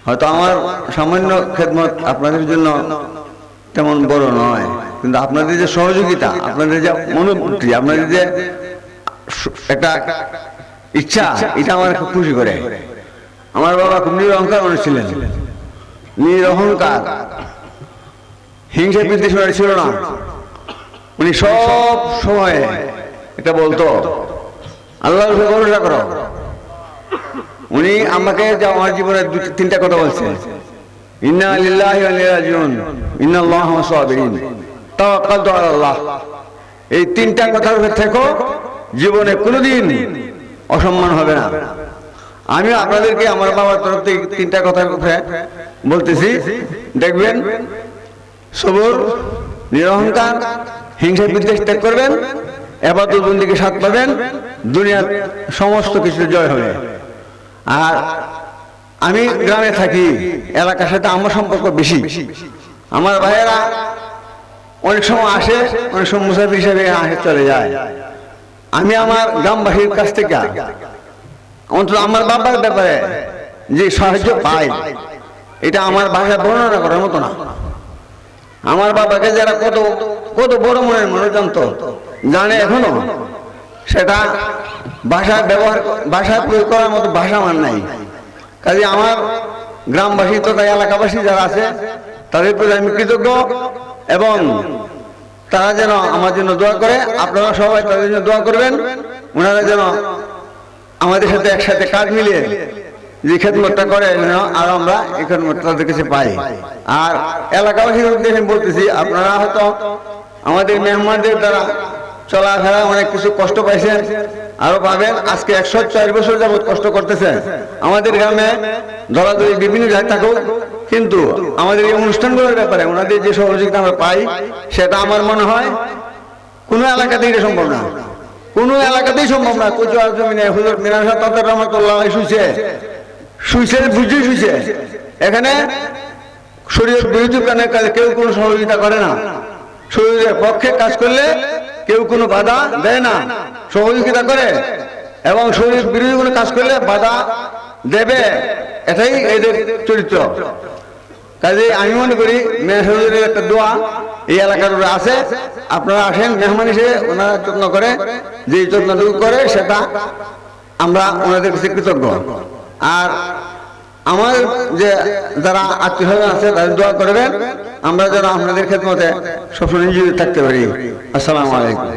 হয়তো আমার সামান্য খেদমত আপনাদের জন্য তেমন বড় নয়, কিন্তু আপনাদের যে সহযোগিতা, আপনাদের যে মনোবৃত্তি, আপনাদের যে একটা ইচ্ছা, এটা আমার খুব খুশি করে। আমার বাবা খুব নিরহংকার মানুষ ছিলেন, নিরহংকার, হিংসা বিদ্বেষ ছিল না। উনি সব সময় এটা বলতো, আল্লাহর উপরে ভরসা করো। উনি আমাকে আমার জীবনের তিনটা কথা বলছেন, ইন্না লিল্লাহি ওয়া ইন্না ইলাইহি রাজিউন, ইন্নাল্লাহা মা'আস সাবিরিন, তাওয়াক্কালতু আলাল্লাহ। এই তিনটা কথার উপর থেকো, জীবনে কোনোদিন অসম্মান হবে না। আমি আপনাদেরকে আমার বাবার তরফ থেকে তিনটা কথার উপরে বলতেছি, দেখবেন সবর, নিরহংকার, হিংসা বিদ্বেষ ত্যাগ করবেন, ইবাদত বন্দেগীর স্বাদ পাবেন, দুনিয়ার সমস্ত কিছু জয় হবে। আর আমি গ্রামে থাকি, এলাকার সাথে আমার সম্পর্ক বেশি। আমার ভাইয়েরা অনেক সময় আসে, অনেক সময় মুসাফির হিসেবে আসে চলে যায়। আমি আমার গ্রামবাসীর কাছ থেকে অন্তত আমার বাবার ব্যাপারে যে সাহায্য পাই, এটা আমার ভাষায় বর্ণনা করার মতো না। আমার বাবাকে যারা কত কত বড় মনের মানুষ জানতো, জানে এখনো, সেটা ভাষায় ব্যবহার, ভাষায় প্রয়োগ করার মতো ভাষা আমার নাই। কাজে আমার গ্রামবাসী তথা এলাকাবাসী যারা আছে, তাদের প্রতি আমি কৃতজ্ঞ, এবং তারা যেন আমার জন্য দোয়া করে। আপনারা সবাই তাদের জন্য দোয়া করবেন, ওনারা যেন আমাদের সাথে একসাথে কাজ মিলিয়ে যে খেদমতটা করে, আর আমরা এই খেদমতটা তাদের কাছে পাই। আর এলাকাবাসীর উদ্দেশ্যে বলতেছি, আপনারা হয়তো আমাদের মেহমানদের দ্বারা চলাফেরা অনেক কিছু কষ্ট পাইছেন, আরো পাবেন। আজকে 104 বছর যাবৎ কষ্ট করতেছেন। আমাদের গ্রামে ধরাধরি বিভিন্ন জায়গায় থাকুক, কিন্তু আমাদের এই অনুষ্ঠানগুলোর ব্যাপারে ওনাদের যে সহযোগিতা আমরা পাই, সেটা আমার মনে হয় কোনো এলাকাতেই সম্ভব না, কোনো এলাকাতেই সম্ভব না। কচুয়ার জমিনে হুজুর মিনার সাহেব তাদের রহমতুল্লাহ শুইছে, বুঝেই শুইছে। এখানে শরীয়ত বিরোধী কাজে কেউ কোনো সহযোগিতা করে না। শরীরের পক্ষে কাজ করলে কেউ কোনো বাধা দেয় না, সহযোগিতা করে, এবং শরীর বিরোধী কোনো কাজ করলে বাধা দেবে, এটাই এদের চরিত্র। কাজে আমি মনে করি মেহমানের একটা দোয়া এই এলাকার উপরে আছে। আপনারা আসেন মেহমান হিসেবে, ওনারা যত্ন করে, যে যত্নটুকু করে সেটা আমরা ওনাদের কাছে কৃতজ্ঞ। আর আমার যে যারা আত্মীয় আছে তাদের দোয়া করবেন, আমরা যেন আপনাদের খেদমতে সবসময় নিয়োজিত থাকতে পারি। আসসালামু আলাইকুম।